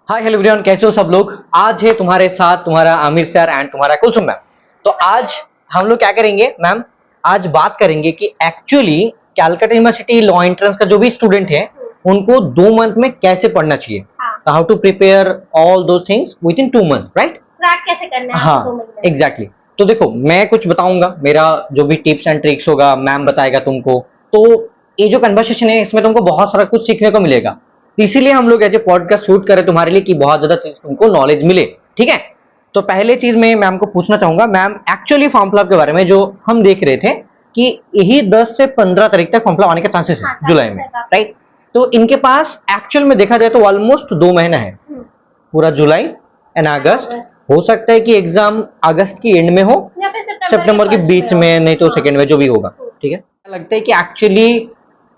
Hi hello everyone, कैसे हो सब लोग। आज है तुम्हारे साथ तुम्हारा आमिर सर एंड तुम्हारा कुलसुम मैम। तो आज हम लोग क्या करेंगे मैम, आज बात करेंगे कि actually Calcutta university law entrance का जो भी स्टूडेंट है उनको 2 मंथ में कैसे पढ़ना चाहिए, हाउ टू प्रिपेयर ऑल दो things with in 2 month, right. Crack कैसे करना है हाँ 2 मंथ में। एग्जैक्टली। तो देखो मैं कुछ बताऊंगा, मेरा जो भी टिप्स एंड ट्रिक्स होगा मैम बताएगा तुमको। तो ये जो कन्वर्सेशन है इसमें तुमको बहुत सारा कुछ सीखने को मिलेगा। इसीलिए हम लोग ऐसे पॉडकास्ट शूट करें तुम्हारे लिए कि बहुत ज्यादा चीज तुमको नॉलेज मिले, ठीक है। तो पहले चीज मैं मैम को पूछना चाहूंगा, मैम एक्चुअली फॉर्म फिलअप के बारे में जो हम देख रहे थे कि यही 10 से 15 तारीख तक फॉर्म फिलअप आने के चांसेस है जुलाई में, राइट। तो इनके पास एक्चुअल में देखा जाए तो ऑलमोस्ट 2 महीना है, पूरा जुलाई एंड अगस्त। हो सकता है कि एग्जाम अगस्त की एंड में हो या फिर सितंबर के बीच में, नहीं तो सेकंड में, जो भी होगा, ठीक है। लगता है कि एक्चुअली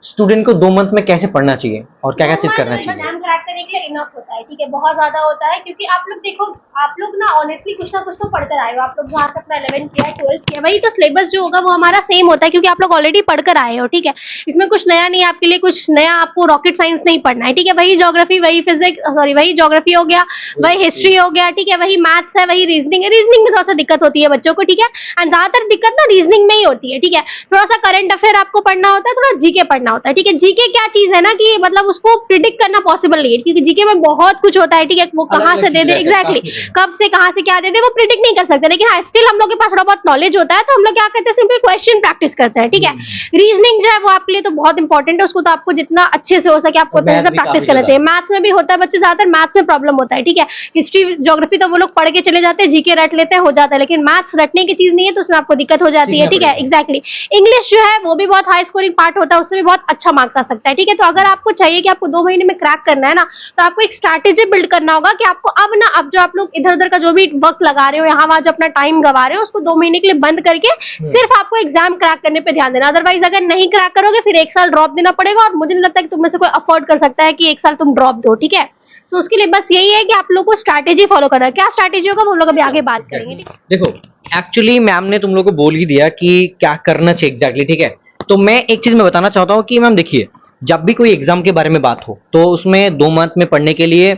स्टूडेंट को 2 मंथ में कैसे पढ़ना चाहिए और क्या क्या चीज करना चाहिए। एग्जाम क्रैक करने के लिए इनफ होता है, ठीक है। बहुत ज्यादा होता है क्योंकि आप लोग देखो, आप लोग ना ऑनेस्टली कुछ ना कुछ तो पढ़कर आए हो। आप लोग जहाँ से अपना 11th किया 12th किया, वही तो सिलेबस जो होगा वो हमारा सेम होता है क्योंकि आप लोग ऑलरेडी पढ़कर आए हो, ठीक है। इसमें कुछ नया नहीं, आपके लिए कुछ नया आपको रॉकेट साइंस नहीं पढ़ना है, ठीक है। वही ज्योग्राफी, वही फिजिक्स, सॉरी वही ज्योग्राफी हो गया, वही हिस्ट्री हो गया, ठीक है। वही मैथ्स है, वही रीजनिंग है। रीजनिंग में थोड़ा सा दिक्कत होती है बच्चों को, ठीक है। एंड ज्यादातर दिक्कत ना रीजनिंग में ही होती है, ठीक है। थोड़ा सा करंट अफेयर आपको पढ़ना होता है, थोड़ा जीके पढ़ना होता है, ठीक है। जीके क्या चीज है ना कि मतलब उसको प्रिडिक्ट करना पॉसिबल नहीं है क्योंकि जीके में बहुत कुछ होता है, ठीक है। वो कहाँ से दे दे, एग्जैक्टली कब से कहाँ से क्या दे दे वो प्रिडिक्ट नहीं कर सकते। लेकिन हाँ स्टिल हम लोग के पास थोड़ा बहुत नॉलेज होता है तो हम लोग क्या करते हैं, सिंपल क्वेश्चन प्रैक्टिस करते हैं, ठीक है। रीजनिंग जो है वो आपके लिए तो बहुत इंपॉर्टेंट है, उसको तो आपको जितना अच्छे से हो सके आपको उतना से प्रैक्टिस करना चाहिए। मैथ्स में भी होता है, बच्चे ज्यादातर मैथ्स में प्रॉब्लम होता है, ठीक है। हिस्ट्री ज्योग्राफी तो वो लोग पढ़ के चले जाते हैं, जीके रट लेते हैं, हो जाता है। लेकिन मैथ्स रटने की चीज नहीं है तो उसमें आपको दिक्कत हो जाती है, ठीक है। एग्जैक्टली। इंग्लिश जो है वो भी बहुत हाई स्कोरिंग पार्ट होता है, उससे भी बहुत अच्छा मार्क्स आ सकता है, ठीक है। तो अगर आपको चाहिए कि आपको 2 महीने में क्रैक करना है ना, तो आपको एक स्ट्रैटेजी बिल्ड करना होगा कि आपको अब जो आप लोग इधर उधर का जो भी वक्त लगा रहे हो, यहाँ वहां जो अपना टाइम गवा रहे हो, उसको 2 महीने के लिए बंद करके सिर्फ आपको एग्जाम क्रैक करने पे ध्यान देना। अदरवाइज अगर नहीं क्रैक करोगे फिर 1 साल ड्रॉप देना पड़ेगा और मुझे नहीं लगता कि तुम में से कोई अफोर्ड कर सकता है कि 1 साल तुम ड्रॉप दो, ठीक है। तो उसके लिए बस यही है कि आप लोग को स्ट्रैटेजी फॉलो करना है। क्या स्ट्रैटेजी होगा वो हम लोग अभी आगे बात करेंगे, ठीक है। देखो एक्चुअली मैम ने तुम लोग को बोल ही दिया कि क्या करना चाहिए एग्जैक्टली, ठीक है। तो मैं एक चीज मैं बताना चाहता हूँ कि मैम देखिए, जब भी कोई एग्जाम के बारे में बात हो तो उसमें 2 मंथ में पढ़ने के लिए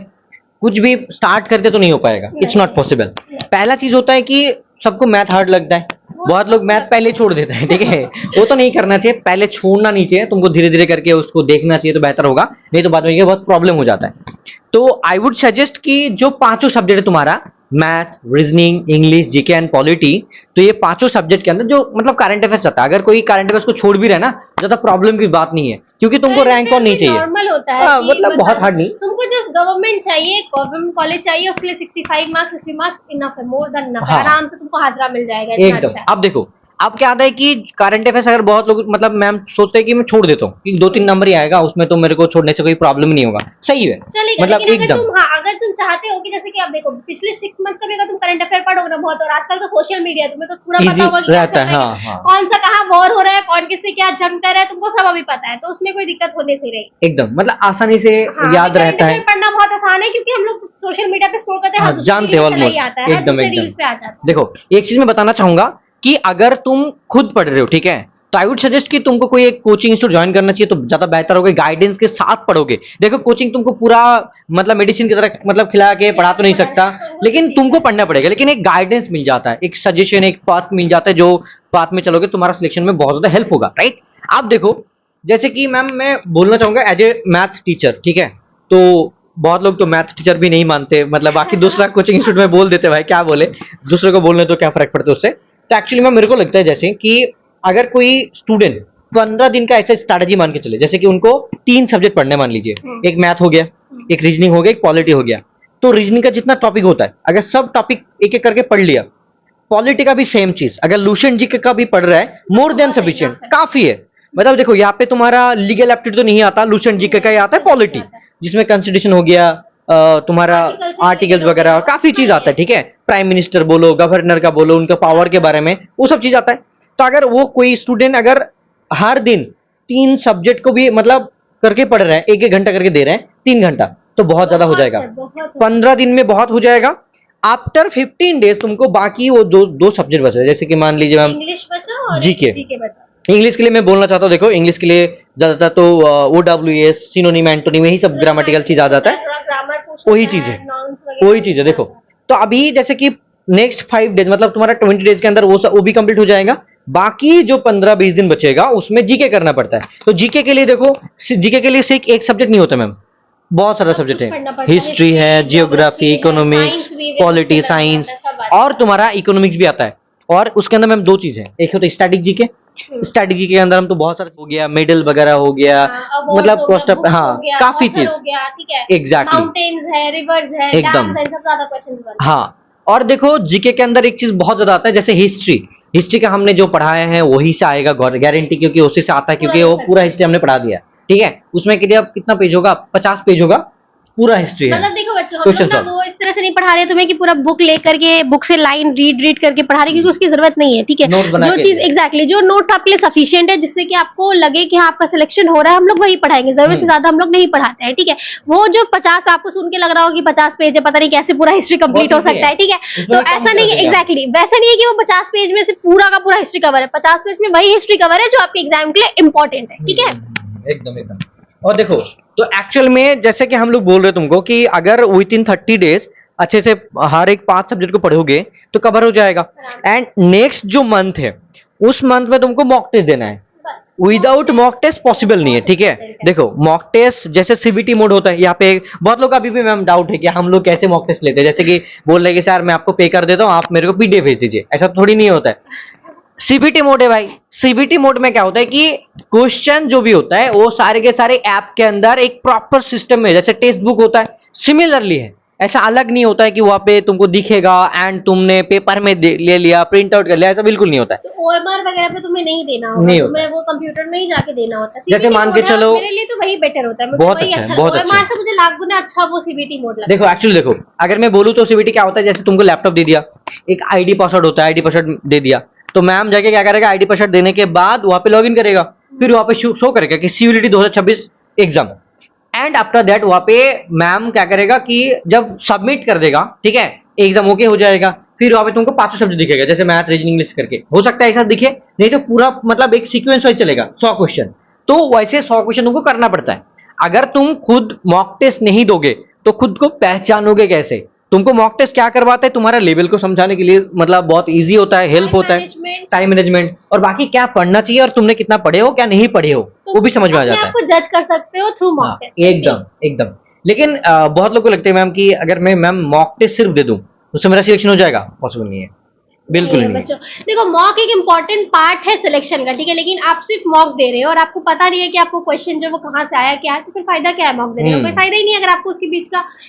कुछ भी स्टार्ट करते तो नहीं हो पाएगा, इट्स नॉट पॉसिबल। पहला चीज होता है कि सबको मैथ हार्ड लगता है, बहुत लोग मैथ पहले छोड़ देते हैं, ठीक है। वो तो नहीं करना चाहिए, पहले छोड़ना नहीं चाहिए, तुमको धीरे धीरे करके उसको देखना चाहिए तो बेहतर होगा, नहीं तो बाद में बहुत प्रॉब्लम हो जाता है। तो आई वुड सजेस्ट कि जो 5 सब्जेक्ट है तुम्हारा, math, reasoning, English, GK and polity, तो ये 5 सब्जेक्ट के अंदर जो मतलब करंट अफेयर्स आता है, अगर कोई करंट अफेयर्स को छोड़ भी रहा है ना, ज्यादा प्रॉब्लम की बात नहीं है क्योंकि तुमको रैंक ऑन नहीं चाहिए, नॉर्मल होता है, मतलब बहुत हार्ड नहीं। तुमको जस्ट गवर्नमेंट चाहिए, गवर्नमेंट कॉलेज चाहिए, उसके लिए 65 मार्क्स 60 मार्क्स इनफ है, मोर देन इनफ है। आराम से तुमको हाजिरा मिल जाएगा, इतना एकदम। अच्छा है। अब देखो अब क्या आता है कि करंट अफेयर्स अगर बहुत लोग मतलब मैम सोचते हैं कि मैं छोड़ देता हूँ कि 2-3 नंबर ही आएगा उसमें, तो मेरे को छोड़ने से कोई प्रॉब्लम नहीं होगा, सही है चलेगा। मतलब लेकिन एकदम। अगर तुम चाहते हो कि जैसे कि आप देखो पिछले 6 मंथ का भी अगर तुम करंट अफेयर पढ़ोगे ना बहुत, और आजकल तो सोशल मीडिया है, तुम्हें तो पूरा Easy पता होगा कि क्या रहता चल है, रहा हाँ, हाँ। कौन सा कहाँ वॉर हो रहा है, कौन किससे क्या जंग कर रहा है, तुमको सब अभी पता है, तो उसमें कोई दिक्कत होने से रही एकदम मतलब आसानी से हाँ, याद रहता है। पढ़ना बहुत आसान है क्योंकि हम लोग सोशल मीडिया पे स्क्रॉल करते हैं, हाँ, जानते हो ऑलमोस्ट, एकदम रील्स पे आ जाता है। देखो एक चीज मैं बताना चाहूंगा कि अगर तुम खुद पढ़ रहे हो, ठीक है, तो आई वुड सजेस्ट कि तुमको कोई एक कोचिंग इंस्टीट्यूट ज्वाइन करना चाहिए तो ज्यादा बेहतर होगा। गाइडेंस के साथ पढ़ोगे। देखो कोचिंग तुमको पूरा मतलब मेडिसिन की तरह मतलब खिला के पढ़ा तो नहीं सकता, लेकिन तुमको पढ़ना पड़ेगा, लेकिन एक गाइडेंस मिल जाता है, एक सजेशन, एक पाथ मिल जाता है, जो पाथ में चलोगे तुम्हारा सिलेक्शन में बहुत ज्यादा हेल्प होगा, राइट। आप देखो जैसे कि मैम मैं बोलना चाहूंगा एज ए मैथ टीचर, ठीक है, तो बहुत लोग तो मैथ टीचर भी नहीं मानते, मतलब बाकी दूसरा कोचिंग इंस्टीट्यूट में बोल देते, भाई क्या बोले, दूसरे को बोलने तो क्या फर्क पड़ता है उससे। तो एक्चुअली मैम मेरे को लगता है जैसे कि अगर कोई स्टूडेंट 15 दिन का ऐसा स्ट्रैटेजी मान के चले, जैसे कि उनको 3 सब्जेक्ट पढ़ने मान लीजिए, एक मैथ हो गया, एक रीजनिंग हो गया, एक पॉलिटी हो गया, तो रीजनिंग का जितना टॉपिक होता है अगर सब टॉपिक एक एक करके पढ़ लिया, पॉलिटी का भी सेम चीज, अगर लुसेंट जीके का भी पढ़ रहा है, मोर देन सफिशिएंट, काफी है। मतलब देखो यहाँ पे तुम्हारा लीगल एप्टीट्यूड तो नहीं आता, लुसेंट जीके का ही आता है पॉलिटी, जिसमें कॉन्स्टिट्यूशन हो गया, तुम्हारा आर्टिकल्स वगैरह काफी चीज आता है, ठीक है। प्राइम मिनिस्टर बोलो, गवर्नर का बोलो, उनका पावर के बारे में वो सब चीज आता है। तो अगर वो कोई स्टूडेंट अगर हर दिन 3 सब्जेक्ट को भी मतलब करके पढ़ रहे हैं, 1-1 घंटा करके दे रहे हैं, 3 घंटा, तो बहुत ज्यादा हो जाएगा। 15 दिन में बहुत हो जाएगा। आफ्टर 15 डेज तुमको बाकी वो दो सब्जेक्ट बचे, जैसे कि मान लीजिए मैम इंग्लिश बचा और जीके बचा। इंग्लिश के लिए मैं बोलना चाहता हूँ, देखो इंग्लिश के लिए ज्यादातर तो OWS, सिनोनिम, एंटोनिम, यही सब ग्रामेटिकल चीज आ जाता है। वही चीज है, वही चीज है। देखो तो अभी जैसे कि नेक्स्ट 5 डेज मतलब तुम्हारा 20 डेज के अंदर वो भी कंप्लीट हो जाएगा। बाकी जो 15-20 दिन बचेगा उसमें जीके करना पड़ता है। तो जीके के लिए देखो, जीके के लिए सिर्फ एक सब्जेक्ट नहीं होता मैम, बहुत सारा सब्जेक्ट है। हिस्ट्री है, जियोग्राफी, इकोनॉमिक्स, पॉलिटी, साइंस और तुम्हारा इकोनॉमिक्स भी आता है। और उसके अंदर मैम 2 चीज है, एक होता है स्टैटिक जीके। स्टैटिक जीके के अंदर हम तो बहुत सारा हो गया, मेडल वगैरह हो गया, मतलब कॉस्ट ऑफ, हाँ काफी चीज, एग्जैक्टली, माउंटेन्स है, रिवर्स है, एकदम, डैम्स है, सब ज्यादा क्वेश्चंस बनते हैं। हाँ। और देखो जीके के अंदर एक चीज बहुत ज्यादा आता है, जैसे हिस्ट्री। हिस्ट्री का हमने जो पढ़ाया है वही से आएगा गारंटी, क्योंकि उसी से आता है, क्योंकि वो पूरा हिस्ट्री हमने पढ़ा दिया। ठीक है, उसमें कितना पेज होगा, 50 पेज होगा, पूरा हिस्ट्री है। मतलब देखो बच्चों, हम लोग ना वो इस तरह से नहीं पढ़ा रहे तुम्हें कि पूरा बुक लेकर के बुक से लाइन रीड करके पढ़ा रहे, क्योंकि उसकी जरूरत नहीं है। ठीक है, जो चीज एग्जैक्टली जो नोट्स आपके लिए सफिशिएंट है, जिससे कि आपको लगे कि हाँ आपका सिलेक्शन हो रहा है, हम लोग वही पढ़ाएंगे। जरूरत से ज्यादा हम लोग नहीं पढ़ाते हैं। ठीक है, वो जो 50 आपको सुन के लग रहा हो कि 50 पेज है, पता नहीं कैसे पूरा हिस्ट्री कंप्लीट हो सकता है। ठीक है, तो ऐसा नहीं है, एग्जैक्टली वैसा नहीं है कि वो 50 पेज में से पूरा का पूरा हिस्ट्री कवर है। 50 पेज में वही हिस्ट्री कवर है जो आपके एग्जाम के लिए इंपॉर्टेंट है। ठीक है, एकदम एकदम। और देखो तो एक्चुअल में जैसे कि हम लोग बोल रहे तुमको कि अगर विद इन 30 डेज अच्छे से हर एक 5 सब्जेक्ट को पढ़ोगे तो कवर हो जाएगा। एंड नेक्स्ट जो मंथ है उस मंथ में तुमको मॉक टेस्ट देना है। विदाउट मॉक टेस्ट पॉसिबल नहीं है। ठीक है, देखो मॉक टेस्ट जैसे सीबीटी मोड होता है, यहाँ पे बहुत लोग अभी भी मैम डाउट है कि हम लोग कैसे मॉक टेस्ट लेते हैं, जैसे कि बोल रहे कि सर मैं आपको पे कर देता हूँ, आप मेरे को पीडीएफ भेज दीजिए। ऐसा थोड़ी नहीं होता है, सीबीटी मोड है भाई। सीबीटी मोड में क्या होता है कि क्वेश्चन जो भी होता है वो सारे के सारे ऐप के अंदर एक प्रॉपर सिस्टम में, जैसे टेक्स्ट बुक होता है सिमिलरली है। ऐसा अलग नहीं होता है कि वहां पे तुमको दिखेगा एंड तुमने पेपर में ले लिया, प्रिंट आउट कर लिया, ऐसा बिल्कुल नहीं होता है। तो ओएमआर वगैरह पे तुम्हें नहीं देना होगा, नहीं तुम्हें वो कंप्यूटर में ही जाके देना होता है। जैसे मान के चलो, मेरे लिए तो वही बेटर होता है, मुझे बहुत वही अच्छा है, बहुत अच्छा ओएमआर से मुझे लाख गुना अच्छा वो सीबीटी मोड लगता है। देखो एक्चुअली देखो, अगर मैं बोलूँ तो सीबीटी क्या होता है, जैसे तुमको लैपटॉप दे दिया, एक आईडी पासवर्ड होता है, आईडी पासवर्ड दे दिया, तो मैम जाके क्या करेगा, आईडी पासवर्ड देने के बाद वहां पे लॉगिन करेगा, फिर वहां पे शो करेगा कि CUET 2026 exam. And after that वहां पे मैम क्या करेगा कि जब सबमिट कर देगा, ठीक है, एग्जाम ओके हो जाएगा, फिर वहां पे तुमको 5 सब्जेक्ट दिखेगा, जैसे मैथ, रीजनिंग, इंग्लिश करके। हो सकता है ऐसा दिखे, नहीं तो पूरा मतलब एक सीक्वेंस वाइज चलेगा 100 क्वेश्चन। तो वैसे 100 क्वेश्चन तुमको करना पड़ता है। अगर तुम खुद मॉक टेस्ट नहीं दोगे तो खुद को पहचानोगे कैसे? तुमको मॉक टेस्ट क्या करवाता है, तुम्हारा लेवल को समझाने के लिए, मतलब बहुत इजी होता है, हेल्प होता है, टाइम मैनेजमेंट, और बाकी क्या पढ़ना चाहिए और तुमने कितना पढ़े हो क्या नहीं पढ़े हो, तो वो भी समझ में आ जाता है। आपको जज कर सकते हो थ्रू मॉक टेस्ट। एकदम एकदम। लेकिन बहुत लोग को लगता है मैम कि अगर मैं मैम मॉक टेस्ट सिर्फ दे दूं उससे मेरा सिलेक्शन हो जाएगा, पॉसिबल नहीं है, बिल्कुल नहीं। बच्चों देखो, मॉक एक इंपॉर्टेंट पार्ट है सिलेक्शन का, ठीक है, लेकिन आप सिर्फ मॉक दे रहे हो और आपको पता नहीं है कि आपको क्वेश्चन जो वो कहाँ से आया क्या है, तो फिर फायदा क्या है मॉक देने का? कोई फायदा ही नहीं है। अगर आपको उसके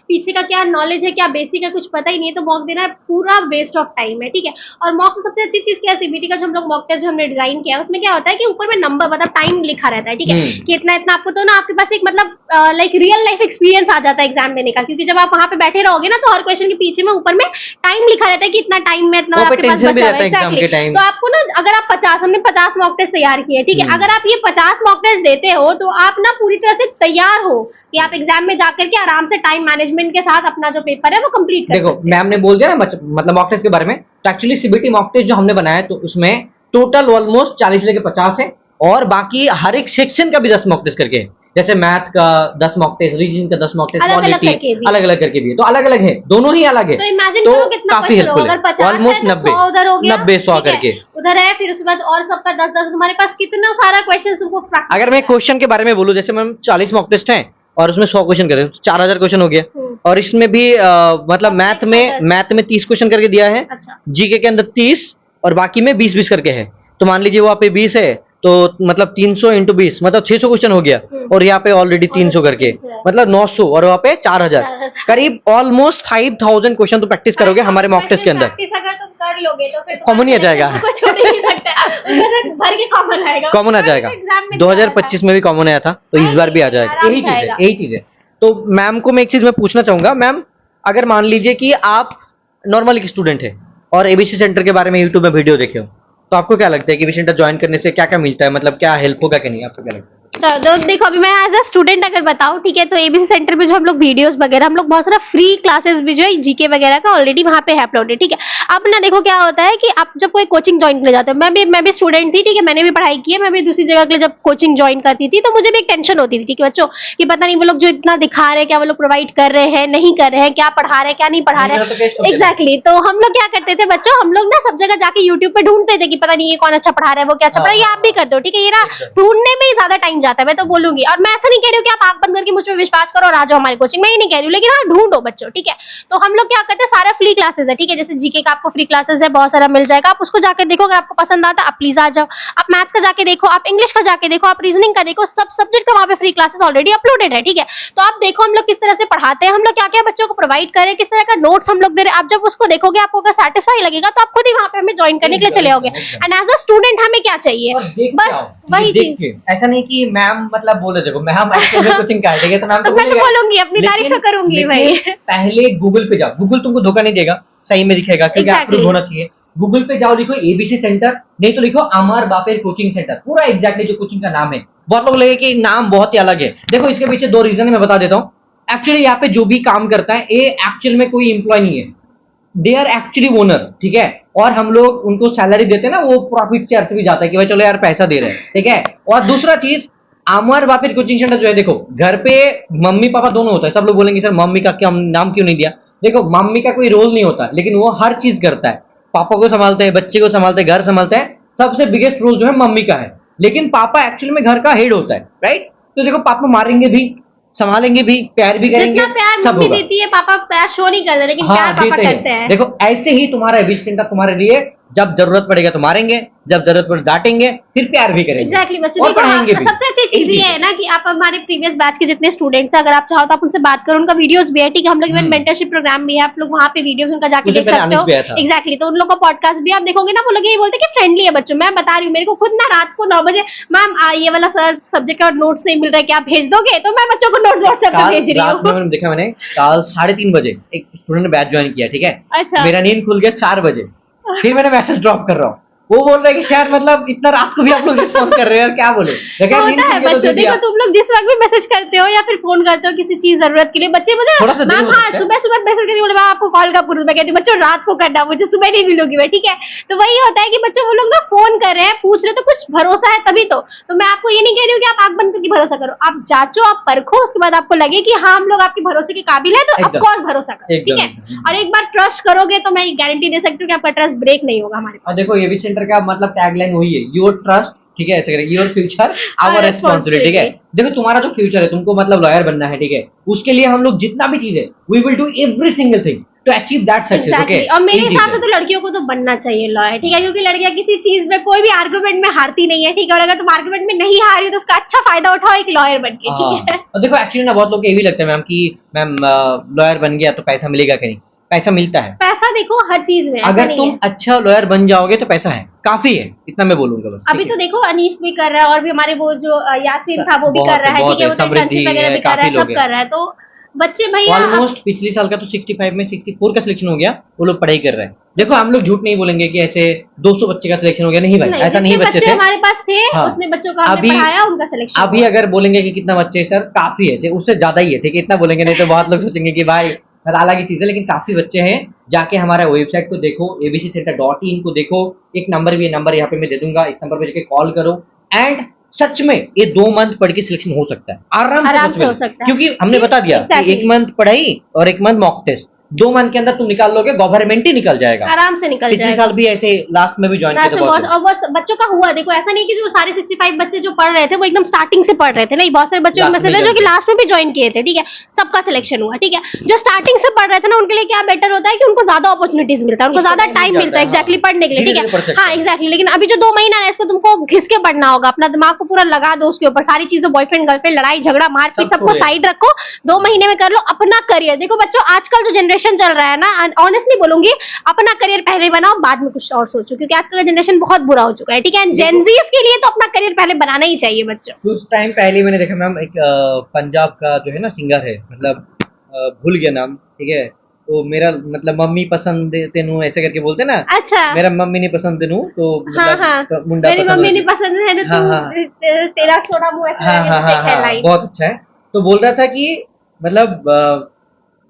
पीछे का क्या नॉलेज है, क्या बेसिक है, कुछ पता ही नहीं है, तो मॉक देना पूरा वेस्ट ऑफ टाइम है। ठीक है, और मॉक से सबसे अच्छी चीज क्या है, सीबीटी का जो हम लोग मॉक टेस्ट जो हमने डिजाइन किया है उसमें क्या होता है कि ऊपर में नंबर मतलब टाइम लिखा रहता है। ठीक है, कि इतना इतना आपको, तो ना आपके पास एक मतलब लाइक रियल लाइफ एक्सपीरियंस आ जाता है एग्जाम देने का, क्योंकि जब आप वहां पे बैठे रहोगे ना तो हर क्वेश्चन के पीछे में ऊपर में टाइम लिखा रहता है कि इतना टाइम में इतना आपके पास बचा है। तो आपको ना, अगर आप 50, हमने 50 मॉक टेस्ट तैयार किए, ठीक है, अगर आप ये 50 मॉक टेस्ट देते हो तो आप ना पूरी तरह से तैयार हो कि आप एग्जाम में जाकर के आराम से टाइम मैनेजमेंट के साथ अपना जो पेपर है वो कंप्लीट कर देखो मैम ने बोल दिया ना मतलब मॉक टेस्ट के बारे में, तो एक्चुअली सीबीटी मॉक टेस्ट जो हमने बनाया तो उसमें टोटल ऑलमोस्ट 40 लेके 50 है, और बाकी हर एक सेक्शन का भी 10 मॉक टेस्ट करके है। जैसे मैथ का 10 मॉक टेस्ट, रीजनिंग का 10 मॉक टेस्ट, अलग अलग करके भी है, तो अलग अलग है, दोनों ही अलग है। तो इमेजिन करो कितना काफी हेल्पफुल है, ऑलमोस्ट 90 100 करके उधर है, फिर उसके बाद और सबका 10-10, तुम्हारे पास कितना सारा क्वेश्चन तुमको। अगर मैं क्वेश्चन के बारे में बोलूं, जैसे मैम 40 मॉक टेस्ट है और उसमें 100 क्वेश्चन करे, 4000 क्वेश्चन हो गया। और इसमें भी मतलब मैथ में 30 क्वेश्चन करके दिया है, जीके के अंदर 30 और बाकी में 20-20 करके है। तो मान लीजिए वहां पे 20 है तो मतलब 300 इंटू 20 मतलब 600 क्वेश्चन हो गया, और यहाँ पे ऑलरेडी 300 करके मतलब 900, और वहाँ पे 4000, करीब ऑलमोस्ट 5000 क्वेश्चन तो प्रैक्टिस करोगे हमारे मॉक टेस्ट के अंदर। अगर तुम कर लोगे तो फिर कॉमन ही आ जाएगा, कॉमन आ जाएगा। 2025 में भी कॉमन आया था, तो इस बार भी आ जाएगा। यही चीज है। तो मैम को मैं एक चीज मैं पूछना चाहूंगा, मैम अगर मान लीजिए कि आप नॉर्मल एक स्टूडेंट है और एबीसी सेंटर के बारे में यूट्यूब में वीडियो देखे हो, तो आपको क्या लगता है कि एबीसी सेंटर ज्वाइन करने से क्या क्या मिलता है, मतलब क्या हेल्प होगा कि नहीं, आपको क्या लगता है? तो देखो अभी मैं एज अ स्टूडेंट अगर बताऊं, ठीक है, तो एबीसी सेंटर पे जो हम लोग वीडियोस वगैरह, हम लोग बहुत सारा फ्री क्लासेस भी जो है जीके वगैरह का ऑलरेडी वहां पे है अपलोडेड, ठीक है। अब ना देखो क्या होता है कि आप जब कोई कोचिंग ज्वाइन कर जाते हो, मैं भी स्टूडेंट थी, ठीक है, मैंने भी पढ़ाई की है, मैं भी दूसरी जगह के लिए जब कोचिंग ज्वाइन करती थी तो मुझे भी एक टेंशन होती थी, ठीक है बच्चों, कि पता नहीं वो लोग जो इतना दिखा रहे हैं क्या वो लोग प्रोवाइड कर रहे हैं, नहीं कर रहे हैं, क्या पढ़ा रहे हैं, क्या नहीं पढ़ा रहे हैं। एग्जैक्टली, तो हम लोग क्या करते थे बच्चों, हम लोग ना सब जगह जाके यूट्यूब पे ढूंढते थे कि पता नहीं ये कौन अच्छा पढ़ा रहा है, वो क्या अच्छा पढ़ा रहा है, ये आप भी कर दो, ठीक है। ये ना ढूंढने में ही ज्यादा टाइम जाता है, मैं तो बोलूंगी। और मैं ऐसा नहीं कह रही हूँ कि आप आंख बंद करके मुझ पर विश्वास करो और आ जाओ हमारी कोचिंग, मैं ये नहीं कह रही हूँ, लेकिन हाँ ढूंढो बच्चों, ठीक है। तो हम लोग क्या करते हैं, सारा फ्री क्लासेस है, ठीक है, जैसे जीके का आपको फ्री क्लासेस है, बहुत सारा मिल जाएगा, आप उसको जाकर देखो, अगर आपको पसंद आता आप प्लीज आ जाओ। आप मैथ्स का जाके देखो, आप इंग्लिश का जाके देखो, आप रीजनिंग का देखो, सब सब्जेक्ट का वहाँ पे फ्री क्लासेस ऑलरेडी अपलोडेड है, ठीक है। तो आप देखो हम लोग किस तरह से पढ़ाते हैं, हम लोग क्या क्या बच्चों को प्रोवाइड करें, किस तरह का नोट्स हम लोग दे रहे हैं। आप जब उसको देखोगे आपको अगर सेटिस्फाई लगेगा तो आप खुद ही वहाँ पे हमें ज्वाइन करने के लिए चले आओगे। एंड एज अ स्टूडेंट हमें क्या चाहिए, बस वही चीज। ऐसा नहीं कि मैम मतलब बोले देखो मैम एक्चुअली कोचिंग का है, ठीक है, तो मैम तो मैं तो बोलूंगी, अपनी तारीफ तो करूंगी भाई। पहले गूगल पे जाओ, गूगल तुमको धोखा नहीं देगा, सही में दिखेगा, क्योंकि अप्रूव होना चाहिए। गूगल पे जाओ, लिखो एबीसी सेंटर, नहीं तो लिखो अमर बापेर कोचिंग सेंटर, पूरा एग्जैक्टली जो कोचिंग का नाम है। बहुत लोग लगे कि नाम बहुत ही अलग है, देखो इसके पीछे दो रीजन है, मैं बता देता हूँ। एक्चुअली यहाँ पे जो भी काम करता है ये एक्चुअल में कोई एम्प्लॉय नहीं है, दे आर एक्चुअली ओनर, ठीक है। और हम लोग उनको सैलरी देते हैं ना, वो प्रॉफिट शेयर से भी जाता है कि भाई चलो यार पैसा दे रहे हैं, ठीक है। और दूसरा चीज, अमर बापेर कोचिंग सेंटर जो है, देखो घर पे मम्मी पापा दोनों होता है। सब लोग बोलेंगे सर मम्मी का क्या नाम क्यों नहीं दिया, देखो मम्मी का कोई रोल नहीं होता, लेकिन वो हर चीज करता है, पापा को संभालते हैं, बच्चे को संभालते हैं, घर संभालते हैं, सबसे बिगेस्ट रोल जो है मम्मी का है। लेकिन पापा एक्चुअली में घर का हेड होता है, राइट। तो देखो पापा मारेंगे भी, संभालेंगे भी, प्यार भी करेंगे, जितना प्यार सब मम्मी होगा। देती है पापा प्यार शो नहीं करते, लेकिन प्यार पापा देते हैं। करते हैं। देखो ऐसे ही तुम्हारा एबीसी सेंटर तुम्हारे लिए, जब जरूरत पड़ेगा तो मारेंगे, जब जरूरत पड़े डांटेंगे, फिर प्यार भी करेंगे। एग्जैक्टली बच्चों, और देखो पढ़ाएंगे भी। सबसे अच्छी चीज ये है ना कि आप हमारे प्रीवियस बैच के जितने स्टूडेंट्स हैं, अगर आप चाहो तो आप उनसे बात करो, उनका वीडियोस भी है, ठीक है। हम लोग इवन मेंटरशिप प्रोग्राम भी है, आप लोग वहाँ पे वीडियोस उनका जाके मुझे देख पहले सकते अनिस भी आया हो। था। एग्जैक्टली, तो उन लोग का पॉडकास्ट भी आप देखोगे ना, वो लोग यही बोलते हैं कि फ्रेंडली है बच्चों। मैं बता रही हूँ, मेरे को खुद ना रात को 9 बजे मैम ये वाला सर सब्जेक्ट का नोट्स नहीं मिल रहा है, क्या आप भेज दोगे, तो मैं बच्चों को नोट्स व्हाट्सएप पे भेज रही रात में हूँ। मैंने देखा, मैंने कल 3:30 बजे एक स्टूडेंट ने बैच ज्वाइन किया, ठीक है। अच्छा। मेरा नींद खुल गया 4 बजे, फिर मैंने मैसेज ड्रॉप कर रहा हूँ, वो बोल रहे हैं कि यार मतलब इतना रात को भी आप लोग रिस्पॉन्स कर रहे हो यार, क्या बोले। होता है बच्चों, देखो तुम लोग जिस वक्त भी मैसेज करते हो या फिर फोन करते हो किसी चीज जरूरत के लिए, बच्चे मुझे थोड़ा सा देर मैम हो हाँ सकता है। सुबह सुबह मैसेज करके बोले मैम आपको कॉल का पुरुष, मैं कहती हूँ बच्चों रात को करना, मुझे सुबह नहीं मिलूंगी मैं, ठीक है। तो वही होता है कि बच्चों वो लोग ना फोन कर रहे हैं, पूछ रहे हैं, तो कुछ भरोसा है तभी तो मैं आपको ये नहीं कह रही हूँ कि आप आंख बंद करके भरोसा करो, आप जांचो, आप परखो, उसके बाद आपको लगे कि हाँ हम लोग आपके भरोसे के काबिल है तो ऑफकोर्स भरोसा करो, ठीक है। और एक बार ट्रस्ट करोगे तो मैं गारंटी दे सकती हूँ कि आपका ट्रस्ट ब्रेक नहीं होगा हमारे पास। देखो एबीसी सेंटर का मतलब टैगलाइन वही है, योर ट्रस्ट, ठीक है, ऐसे करें, योर फ्यूचर आवर रिस्पॉन्सिबिलिटी, ठीक है। देखो तुम्हारा जो फ्यूचर है, तुमको मतलब लॉयर बनना है, ठीक है, उसके लिए हम लोग जितना भी चीज है we will do every single thing to achieve that success, okay. और मेरे हिसाब से तो लड़कियों को तो बनना चाहिए लॉयर, ठीक है, क्योंकि लड़कियां किसी चीज में कोई भी आर्गुमेंट में हारती नहीं है, ठीक है। और अगर तुम आर्गुमेंट में नहीं हार रही हो तो उसका अच्छा फायदा उठाओ एक लॉयर बन के, ठीक है। और देखो एक्चुअली ना बहुत लोग ये भी लगता है मैम कि मैम लॉयर बन गया तो पैसा मिलेगा कि नहीं, पैसा मिलता है। पैसा देखो हर चीज में, अगर तुम अच्छा लॉयर बन जाओगे तो पैसा है, काफी है, इतना मैं बोलूंगा बस। अभी तो देखो अनीश भी कर रहा है, और भी हमारे वो जो यासीन था वो भी कर रहा है, ठीक है, वो इंटर्नशिप वगैरह भी कर रहा है, सब कर रहा है। तो बच्चे भैया ऑलमोस्ट पिछले साल का तो 65 में 64 का सिलेक्शन हो गया, वो लोग पढ़ाई कर रहे हैं। देखो हम लोग झूठ नहीं बोलेंगे कि ऐसे 200 बच्चे का सिलेक्शन हो गया, नहीं भाई, ऐसा नहीं बच्चे थे हमारे पास थे, उतने बच्चों का हमने पढ़ाया, उनका सिलेक्शन। अभी अगर बोलेंगे कि कितना बच्चे सर काफी है, उससे ज्यादा ही है, ठीक है, इतना बोलेंगे नहीं तो बहुत लोग सोचेंगे कि भाई अलग ही चीज है, लेकिन काफी बच्चे हैं। जाके हमारा वेबसाइट को देखो, abccenter.in को देखो, एक नंबर भी है, नंबर यहाँ पे मैं दे दूंगा, इस नंबर पे जाके कॉल करो। एंड सच में ये 2 मंथ पढ़ के सिलेक्शन हो सकता है, आराम से हो सकता है, क्योंकि हमने बता दिया कि 1 मंथ पढ़ाई और 1 मंथ मॉक टेस्ट, 2 मंथ के अंदर तुम निकाल लोगे, गवर्नमेंट ही निकल जाएगा, आराम से निकल जाएगा। पिछले साल भी ऐसे लास्ट में भी ज्वाइन किया था बहुत, और बहुत बच्चों का हुआ, देखो ऐसा नहीं कि जो सारे 65 बच्चे जो पढ़ रहे थे वो एकदम स्टार्टिंग से पढ़ रहे थे, नहीं, बहुत सारे बच्चे उनमें से जो कि लास्ट में भी ज्वाइन किए थे, ठीक है, सबका सिलेक्शन हुआ, ठीक है। जो स्टार्टिंग से पढ़ रहे थे ना उनके लिए क्या बेटर होता है कि उनको ज्यादा अपॉर्चुनिटीज मिलता है, उनको ज्यादा टाइम मिलता है एग्जैक्टली पढ़ने के लिए, ठीक है, हाँ एग्जैक्टली। लेकिन अभी जो 2 महीना है इसको तुमको घिस के पढ़ना होगा, अपना दिमाग को पूरा लगा दो उसके ऊपर, सारी चीजों बॉयफ्रेंड गर्लफ्रेंड लड़ाई झगड़ा मारपीट सबको साइड रखो, 2 महीने में कर लो अपना करियर। देखो बच्चों आजकल जो जनरेशन चल रहा है ना, ऑनेस्टली बोलूंगी, अपना करियर पहले बनाओ, बाद में कुछ और सोचो, क्योंकि आजकल का जनरेशन बहुत बुरा हो चुका है, ठीक है। जेनजीज के लिए तो अपना करियर पहले बनाना ही चाहिए बच्चों। कुछ टाइम पहले मैंने देखा मैम, एक पंजाब का जो है ना सिंगर है, मतलब भूल गया नाम, ठीक है, तो मेरा मतलब मम्मी पसंद तेनू ऐसे करके बोलते ना, अच्छा मेरा मम्मी नहीं पसंद तेनू तो हाँ मतलब हाँ मुंडा मेरी पसंद मम्मी होती। नहीं पसंद है तो हाँ, तू तेरा सोना मुंह ऐसे हाँ करके हाँ मुझे हाँ हाँ कहलाई। बहुत अच्छा है। तो बोल रहा था कि मतलब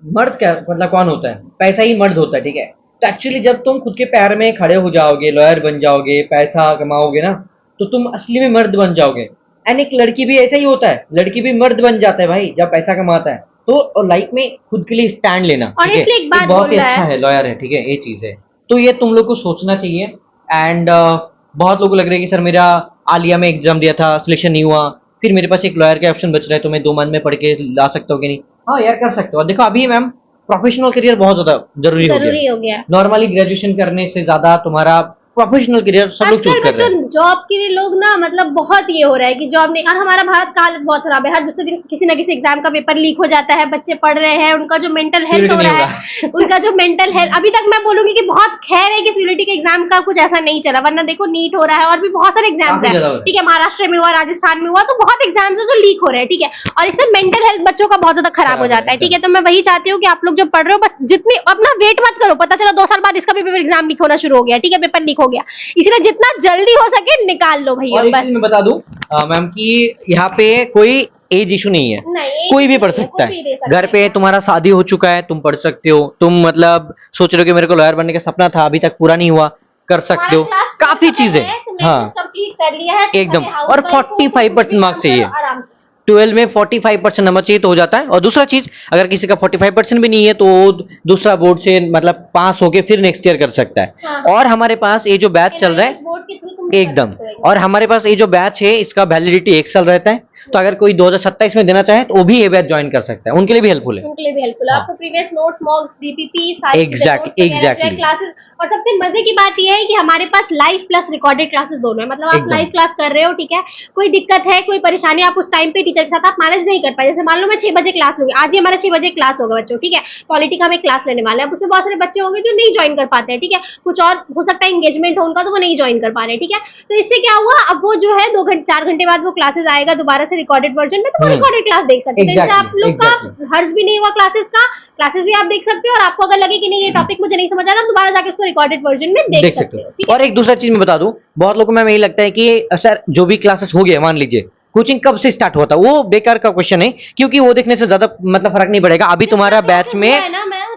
मर्द क्या मतलब कौन होता है, पैसा ही मर्द होता है, ठीक है। तो एक्चुअली जब तुम खुद के पैर में खड़े हो जाओगे, लॉयर बन जाओगे, पैसा कमाओगे ना, तो तुम असली में मर्द बन जाओगे। एंड एक लड़की भी ऐसा ही होता है, लड़की भी मर्द बन जाता है भाई जब पैसा कमाता है। तो लाइफ में खुद के लिए स्टैंड लेना, ठीक है, ऑनेस्टली एक बात बहुत बोल ही रहा अच्छा है, है, लॉयर है, ठीक है, ये चीज है। तो ये तुम लोग को सोचना चाहिए। एंड बहुत लोगों को लग रहा है कि सर मेरा आलिया में एग्जाम दिया था, सिलेक्शन नहीं हुआ, फिर मेरे पास एक लॉयर का ऑप्शन बच रहा है, तो मैं 2 मंथ में पढ़ के ला सकता हूँ कि नहीं? हाँ यार कर सकते हो। देखो अभी मैम प्रोफेशनल करियर बहुत ज्यादा जरूरी हो गया जरूरी है। हो गया। नॉर्मली ग्रेजुएशन करने से ज्यादा तुम्हारा प्रोफेशनल करियर सब लोग चूज आजकल कर रहे बच्चों हैं। जॉब के लिए लोग ना मतलब बहुत ये हो रहा है कि जॉब नहीं, और हमारा भारत का हालत बहुत खराब है, हर दूसरे दिन किसी ना किसी एग्जाम का पेपर लीक हो जाता है, बच्चे पढ़ रहे हैं, उनका जो मेंटल हेल्थ सीरियस हो नहीं रहा होगा। है उनका जो मेंटल हेल्थ, अभी तक मैं बोलूंगी कि बहुत खैर है कि सीयूईटी के एग्जाम का कुछ ऐसा नहीं चला, वरना देखो नीट हो रहा है और भी बहुत सारे एग्जाम्स काफी ज्यादा हो है, रहा ठीक है, महाराष्ट्र में हुआ, राजस्थान में हुआ, तो बहुत एग्जाम्स है जो लीक हो रहे हैं, ठीक है, और इससे मेंटल हेल्थ बच्चों का बहुत ज्यादा खराब हो जाता है, ठीक है। तो मैं वही चाहती हूँ कि आप लोग जो पढ़ रहे हो बस जितनी अपना वेट मत करो, पता चला 2 साल बाद इसका भी पेपर एग्जाम लीक होना शुरू हो गया, ठीक है, पेपर लीक हो गया, इसलिए जितना जल्दी हो सके निकाल लो भैया और एक चीज बस। मैं बता दूं मैम कि यहाँ पे कोई एज इशू नहीं है, नहीं कोई भी age पढ़ नहीं है, सकता कोई भी दे सकता है। घर पे है। तुम्हारा शादी हो चुका है, तुम पढ़ सकते हो, तुम मतलब सोच रहे हो कि मेरे को लॉयर बनने का सपना था, अभी तक पूरा नहीं हुआ, कर सकते तुम्हारा हो, क्लास काफी चीजें। तुमने हाँ कंप्लीट कर लिया है, तुम एकदम। भले और हाउसवाइफ हो, तुम 45% कुछ मार्क्स भी काम चाहिए, करो आराम से। 12 में 45% नंबर चाहिए तो हो जाता है। और दूसरा चीज, अगर किसी का 45% भी नहीं है तो वो दूसरा बोर्ड से मतलब पास होके फिर नेक्स्ट ईयर कर सकता है। हाँ। और हमारे पास ये जो बैच चल रहा है बोर्ड के थ्रू तुम कर एकदम, सकते हो। और हमारे पास ये जो बैच है इसका वैलिडिटी 1 साल रहता है, तो अगर कोई 2027 में देना चाहे तो वो भी ये बैच ज्वाइन कर सकता है, उनके लिए भी हेल्पफुल है। उनके लिए भी हेल्पफुल है, हाँ आपको प्रीवियस नोट्स, मॉक्स, डीपीपी सारी चीजें, एग्जैक्ट नोट्स वगैरह जो है, एग्जैक्टली क्लासेस, और सबसे मजे की बात यह है कि हमारे पास लाइव प्लस रिकॉर्डेड क्लासेस दोनों है, मतलब आप एकदम। लाइव क्लास कर रहे हो, ठीक है, कोई दिक्कत है, कोई परेशानी, आप उस टाइम पे टीचर के साथ आप मैनेज नहीं कर पाए, जैसे मान लो मैं 6 बजे क्लास लूंगी, आज ही हमारा 6 बजे क्लास होगा बच्चों, ठीक है, पॉलिटी का हम एक क्लास लेने वाले हैं, अब उससे बहुत सारे बच्चे होंगे जो नहीं ज्वाइन कर पाते हैं, ठीक है, कुछ और हो सकता है एंगेजमेंट हो उनका तो वो नहीं ज्वाइन कर पा रहे, ठीक है, तो इससे क्या हुआ, अब वो जो है 2 4 घंटे बाद वो क्लासेस आएगा दोबारा से रिकॉर्डेड वर्जन में, तो वो रिकॉर्डेड क्लास देख सकते हैं, तो इससे आप लोग का हर्ज भी नहीं हुआ क्लासेस का, क्लासेस भी आप देख सकते हो, और आपको अगर लगे कि नहीं ये टॉपिक मुझे नहीं समझ आ रहा, दोबारा जाके उसको रिकॉर्डेड वर्जन में देख सकते हो, ठीक है। और एक दूसरा चीज मैं बता दूं, बहुत लोगों को मैम यही लगता है कि सर जो भी क्लासेस हो गया, मान लीजिए कोचिंग कब से स्टार्ट हुआ था, वो बेकार का क्वेश्चन है, क्योंकि वो देखने से ज्यादा मतलब फर्क नहीं पड़ेगा। अभी तुम्हारा बैच में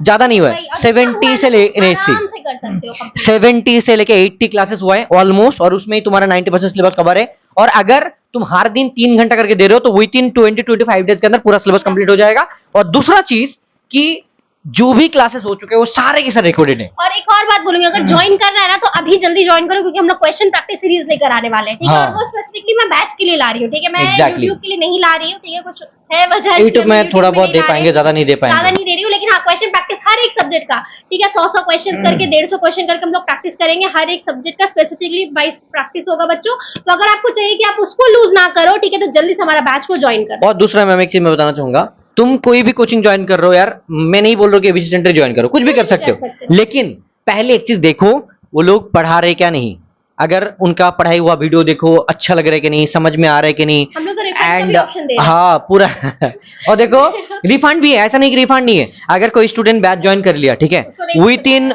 ज्यादा नहीं हुआ है, 70 से आराम से कर सकते हो complete। 70 से लेके 80 क्लासेस हुआ है ऑलमोस्ट, और उसमें ही तुम्हारा 90% सिलेबस कवर है। और अगर तुम हर दिन 3 घंटा करके दे रहे हो तो विद इन 20-25 डेज के अंदर पूरा सिलेबस कंप्लीट हो जाएगा। और दूसरा चीज कि जो भी क्लासेस हो चुके हैं वो सारे के सारे रिकॉर्डेड है। और एक और बात बोलूंगी, अगर ज्वाइन करना है ना तो अभी जल्दी ज्वाइन करो, क्योंकि हम लोग क्वेश्चन प्रैक्टिस सीरीज लेकर आने वाले हैं, ठीक है, हाँ। और वो स्पेसिफिकली मैं बैच के लिए ला रही हूँ, ठीक है, मैं Exactly। यूट्यूब के लिए नहीं ला रही हूँ, ठीक है, कुछ है वजह, यूट्यूब में थोड़ा बहुत दे पाएंगे, ज्यादा नहीं दे ज्यादा पाएंगे। नहीं दे रही हूँ, लेकिन हाँ क्वेश्चन प्रैक्टिस हर एक सब्जेक्ट का, ठीक है, 100 क्वेश्चन करके 150 क्वेश्चन करके हम लोग प्रैक्टिस करेंगे, हर एक सब्जेक्ट का स्पेसिफिकली वाइज प्रैक्टिस होगा बच्चों। तो अगर आपको चाहिए कि आप उसको लूज ना करो, ठीक है, तो जल्दी से हमारा बैच को ज्वाइन करो। और दूसरा मैम एक चीज मैं बताना चाहूंगा, तुम कोई भी कोचिंग ज्वाइन कर रहे हो यार, मैं नहीं बोल रहा हूँ कि एबीसी सेंटर ज्वाइन करो, कुछ भी कर सकते हो, लेकिन पहले एक चीज देखो वो लोग पढ़ा रहे क्या नहीं। अगर उनका पढ़ाई हुआ वीडियो देखो, अच्छा लग रहा है कि नहीं, समझ में आ रहा है कि नहीं, हम लोग तो रिफंड का भी ऑप्शन दे रहे हैं। हाँ पूरा और देखो रिफंड भी है, ऐसा नहीं कि रिफंड नहीं है। अगर कोई स्टूडेंट बैच ज्वाइन कर लिया, ठीक है, विद इन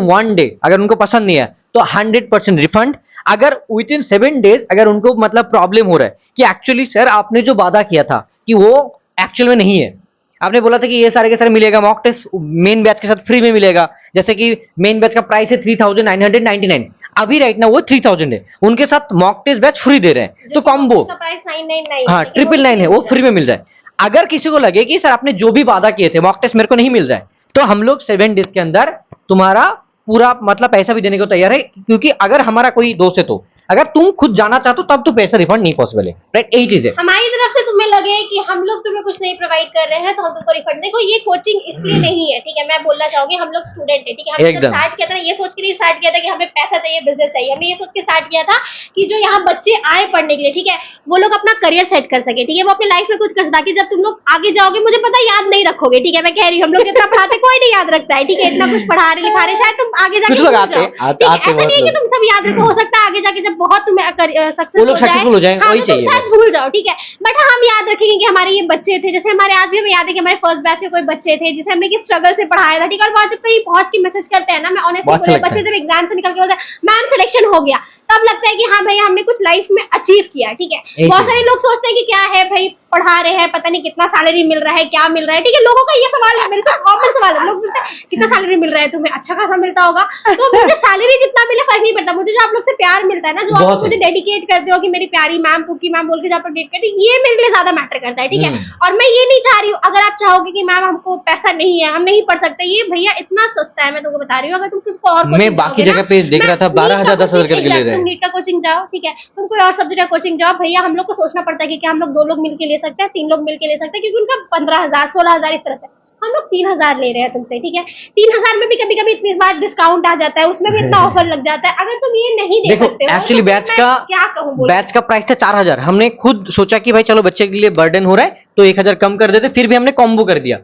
1 डे अगर उनको पसंद नहीं है तो 100% रिफंड। अगर विद इन 7 डेज अगर उनको मतलब प्रॉब्लम हो रहा है कि एक्चुअली सर आपने जो वादा किया था कि वो एक्चुअल में नहीं है, आपने बोला था कि ये सारे के सारे मिलेगा, मॉक टेस्ट मेन बैच के साथ फ्री में मिलेगा, जैसे कि मेन बैच का प्राइस है 3999, अभी राइट ना वो 3000 है, उनके साथ मॉक टेस्ट बैच फ्री दे रहे हैं, तो कॉम्बो प्राइस 999, हाँ 999 है, वो फ्री में मिल रहा है। अगर किसी को लगे कि सर आपने जो भी वादा किए थे मॉक टेस्ट मेरे को नहीं मिल रहा है, तो हम लोग 7 डेज के अंदर तुम्हारा पूरा मतलब पैसा भी देने को तैयार है, क्योंकि अगर हमारा कोई दोस्त है तो अगर तुम खुद जाना चाहते हो तब तो पैसा रिफंड नहीं पॉसिबल है, राइट, यही चीज है। हमारी तरफ से तुम्हें लगे कि हम लोग तुम्हें कुछ नहीं प्रोवाइड कर रहे हैं तो हम तुमको रिफंड, देखो ये कोचिंग इसलिए नहीं है, ठीक है, मैं बोलना चाहूंगी, हम लोग स्टूडेंट है, ठीक है, हमने जब एकदम। स्टार्ट किया था ना ये सोच के नहीं स्टार्ट किया था कि हमें पैसा चाहिए, बिजनेस चाहिए, हमने ये सोच के स्टार्ट किया था कि जो यहाँ बच्चे आए पढ़ने के लिए, ठीक है, वो लोग अपना करियर सेट कर सके, ठीक है, वो अपने लाइफ में कुछ कर सके, ताकि जब तुम लोग आगे जाओगे, मुझे पता याद नहीं रखोगे, ठीक है, मैं कह रही हूँ हम लोग जितना पढ़ाते कोई नहीं याद रखता है, ठीक है, इतना कुछ पढ़ा रहे लिखा रहे, शायद तुम आगे जाके भूल जाओ, ठीक है, ऐसा नहीं है कि तुम सब याद रखो, हो सकता है आगे जाके जब बहुत तुम्हें वो लोग सक्सेस सक्सेसफुल हो जाए, हाँ, वही तो तुम चाहिए शायद बस। भूल जाओ, ठीक है, बट हम याद रखेंगे कि हमारे ये बच्चे थे, जैसे हमारे आज भी हमें याद है कि हमारे फर्स्ट बैच के कोई बच्चे थे जिसे हमने किस स्ट्रगल से पढ़ाया था, ठीक है। और वहां जब कहीं पहुंच के मैसेज करते हैं ना, मैं ऑनेस्टली बहुत अच्छा लगता बच्चे है। जब एग्जाम से निकल के बोलते हैं मैम सिलेक्शन हो गया, तब लगता है कि हाँ भाई हमने कुछ लाइफ में अचीव किया, ठीक है। यही बहुत चीज़। सारे लोग सोचते हैं कि क्या है भाई, पढ़ा रहे हैं, पता नहीं कितना सैलरी मिल रहा है, क्या मिल रहा है, ठीक है। लोगों का ये सवाल है, मेरे से कॉमन सवाल है, लोग पूछते हैं कितना सैलरी मिल रहा है तुम्हें, अच्छा खासा मिलता होगा। तो मुझे सैलरी जितना मिले फर्क नहीं पड़ता, मुझे जो आप लोग से प्यार मिलता है ना, जो आप बहुत लोग मुझे डेडिकेट करते हो कि मेरी प्यारी मैम, पुकी मैम बोल के जो आप लोग डेट करते हो, ये मेरे लिए ज्यादा मैटर करता है, ठीक है। और मैं ये नहीं चाह रही हूँ, अगर आप चाहोगे कि मैम हमको पैसा नहीं है, हम नहीं पढ़ सकते, ये भैया इतना सस्ता है, मैं तुमको बता रही हूँ। अगर तुम किसको और मैं बाकी जगह पे देख रहा था 12,000 10,000 करके ले रहे हैं। नीट का कोचिंग जाओ, ठीक है, तुम कोई और सब्जेक्ट का कोचिंग जाओ, भैया हम लोग को सोचना पड़ता है कि क्या हम लोग 2 लोग मिलके ले सकते हैं, 3 लोग मिलके ले सकते हैं, क्योंकि उनका 15,000 16,000 इस तरह से, हम लोग 3,000 ले रहे हैं तुमसे, ठीक है। 3,000 में भी कभी कभी इतनी बार डिस्काउंट आ जाता है, उसमें भी इतना ऑफर लग जाता है। अगर तुम ये नहीं दे देखो सकते हो एक्चुअली तो बैच मैं का क्या कहूँ बोलो। बैच का प्राइस था 4,000। हमने खुद सोचा कि भाई चलो बच्चे के लिए बर्डन हो रहा है तो 1,000 कम कर देते, फिर भी हमने कॉम्बो कर दिया।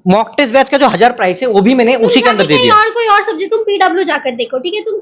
मॉक टेस्ट बैच का जो 1,000 प्राइस है वो भी मैंने उसी के अंदर दे दिया। और कोई और सब्जेक्ट तुम पीडब्ल्यू जाकर देखो, ठीक है। तुम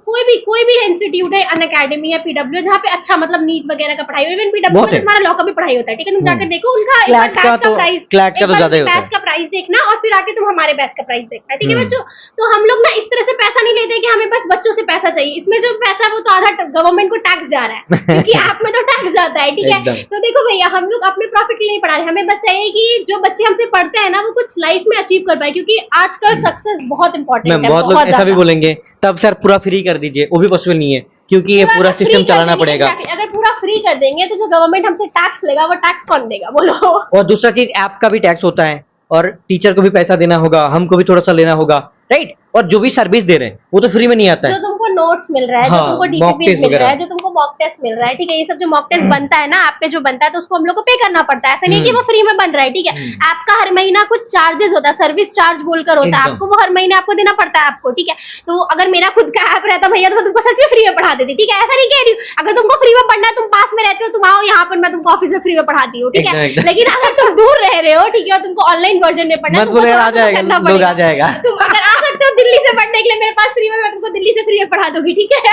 कोई भी इंस्टीट्यूट है, अन अकेडमी या पीडब्ल्यू, जहाँ पे अच्छा मतलब नीट वगैरह का पढ़ाई, इवन पीडब्ल्यू बहुत में है। तुम्हारा लॉ का भी पढ़ाई होता है, ठीक है। तुम जाकर देखो उनका एक क्लैट बार का बैच का तो- प्राइस, क्लैट का तो ज्यादा ही होता है। बैच का प्राइस देखना और फिर आके तुम हमारे बैच का प्राइस देखना, ठीक है बच्चों। तो हम लोग ना इस तरह से पैसा नहीं लेते कि हमें बस बच्चों से पैसा चाहिए, इसमें जो पैसा है वो तो आधा गवर्नमेंट को टैक्स जा रहा है, क्योंकि ऐप में तो टैक्स जाता है, ठीक है। एकदम। तो देखो भैया, हम लोग अपने प्रॉफिट के लिए नहीं पढ़ा रहे, हमें बस चाहिए कि जो बच्चे हमसे पढ़ते हैं ना वो कुछ लाइफ में अचीव कर पाए, क्योंकि आजकल सक्सेस बहुत इंपॉर्टेंट मैम है। बहुत लोग ऐसा भी ज्यादा। बोलेंगे तब सर पूरा फ्री कर दीजिए, वो भी पॉसिबल नहीं है क्योंकि ये पूरा अगर free सिस्टम कर चलाना देंगे, पड़ेगा। exactly, अगर पूरा फ्री कर देंगे तो जो गवर्नमेंट हमसे टैक्स लेगा वो टैक्स कौन देगा बोलो। और दूसरा चीज ऐप का भी टैक्स होता है और टीचर को भी पैसा देना होगा, हमको भी थोड़ा सा लेना होगा, राइट। और जो भी सर्विस दे रहे हैं वो तो फ्री में नहीं आता जो है। तुमको नोट्स मिल रहा है, हाँ, जो तुमको mock डीपीपी test मिल रहा वगैरह। है, जो तुमको मॉक टेस्ट मिल रहा है, ठीक है, ये सब जो मॉक टेस्ट बनता है ना ऐप पे जो बनता है, तो उसको हम लोग को पे करना पड़ता है, ऐसा नहीं है कि वो फ्री में बन रहा है, ठीक है। ऐप का हर महीना कुछ चार्जेस होता है, सर्विस चार्ज बोलकर होता है एकदम। आपको, वो हर महीने आपको देना पड़ता है आपको, ठीक है। तो अगर मेरा खुद का ऐप रहता भैया तो मैं तुमको सच में फ्री में पढ़ा देती, ठीक है, ऐसा नहीं कह रही हूँ। अगर तुमको फ्री में पढ़ना है, तुम पास में रहते हो, तुम आओ यहाँ पर, मैं तुमको ऑफिस में फ्री में पढ़ाती हूँ, ठीक है। एकदम। लेकिन अगर तुम दूर रह रहे हो, ठीक है, और तुमको ऑनलाइन वर्जन में पढ़ना है, मत तुमको बोलो यार, थोड़ा आ सा जाएगा, करना लोग आ पड़ेगा। जाएगा। तुम अगर आ सकते हो दिल्ली से पढ़ने के लिए मेरे पास फ्री में, मैं तुमको दिल्ली से फ्री में पढ़ा दूंगी, ठीक है।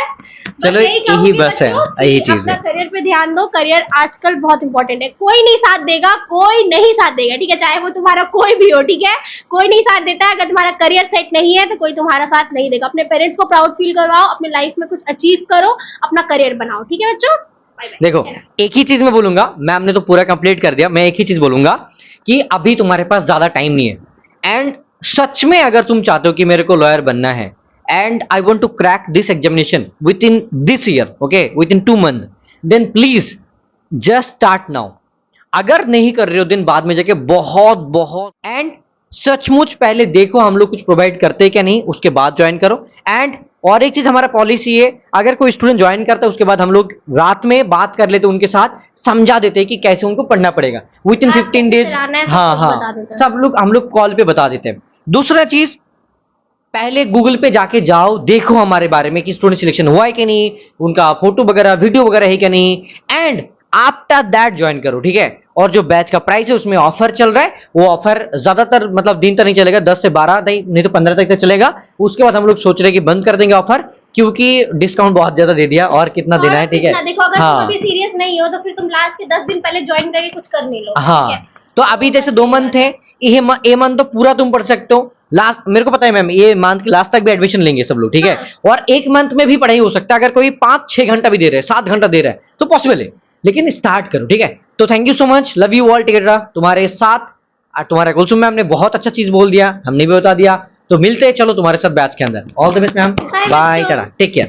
चलो, बस यही कहूंगी बस है, बच्चों कि यही चीज अपना है। करियर पे ध्यान दो, करियर आजकल बहुत इंपॉर्टेंट है। कोई नहीं साथ देगा, कोई नहीं साथ देगा, ठीक है, चाहे वो तुम्हारा कोई भी हो, ठीक है। कोई नहीं साथ देता है। अगर तुम्हारा करियर सेट नहीं है तो कोई तुम्हारा साथ नहीं देगा। अपने पेरेंट्स को प्राउड फील करवाओ, अपने लाइफ में कुछ अचीव करो, अपना करियर बनाओ, ठीक है बच्चों। देखो एक ही चीज मैं बोलूंगा, मैम ने तो पूरा कंप्लीट कर दिया, मैं एक ही चीज बोलूंगा कि अभी तुम्हारे पास ज्यादा टाइम नहीं है। एंड सच में अगर तुम चाहते हो कि मेरे को लॉयर बनना है and I want to crack this examination within this year, okay, within 2 month, then please just start now. अगर नहीं कर रहे हो दिन बाद में जाके बहुत एंड सचमुच पहले देखो हम लोग कुछ प्रोवाइड करते हैं क्या नहीं, उसके बाद ज्वाइन करो। एंड और एक चीज हमारा पॉलिसी है, अगर कोई स्टूडेंट ज्वाइन करता है उसके बाद हम लोग रात में बात कर लेते हैं उनके साथ, समझा देते हैं कि कैसे उनको पढ़ना पड़ेगा विद इन आप 15 कैसे डेज। चलाना है, सब हाँ कुछ हाँ, बता देते हैं। सब लोग हम लोग कॉल पे बता देते हैं। दूसरा चीज, पहले गूगल पे जाके जाओ, देखो हमारे बारे में कि स्टूडेंट सिलेक्शन हुआ है कि नहीं, उनका फोटो वगैरह वीडियो वगैरह है क्या नहीं, एंड आफ्टर दैट ज्वाइन करो, ठीक है। और जो बैच का प्राइस है उसमें ऑफर चल रहा है, वो ऑफर ज्यादातर मतलब दिन तक नहीं चलेगा, 10 से 12 नहीं तो 15 तक चलेगा। उसके बाद हम लोग सोच रहे हैं कि बंद कर देंगे ऑफर, क्योंकि डिस्काउंट बहुत ज्यादा दे दिया और कितना देना है, ठीक है। कितना देखो, अगर हाँ तुम अभी सीरियस नहीं हो तो फिर तुम लास्ट के 10 दिन पहले ज्वाइन करके कुछ कर नहीं लो, ठीक है। हाँ, तो अभी जैसे 2 मंथ है, ये मंथ तो पूरा तुम पढ़ सकते हो। लास्ट मेरे को पता है मैम, ये मंथ के लास्ट तक भी एडमिशन लेंगे सब लोग, ठीक है। और 1 मंथ में भी पढ़ाई हो सकता है, अगर कोई 5-6 घंटा भी दे रहा है, 7 घंटा दे रहा है तो पॉसिबल है, लेकिन स्टार्ट करो, ठीक है। तो thank you so much, love you all, ticket तुम्हारे साथ। तुम्हारे कुलसुम मैम ने बहुत अच्छा चीज बोल दिया, हमने भी बता दिया। तो मिलते हैं चलो तुम्हारे साथ बैच के अंदर। All the best ma'am, bye, take care.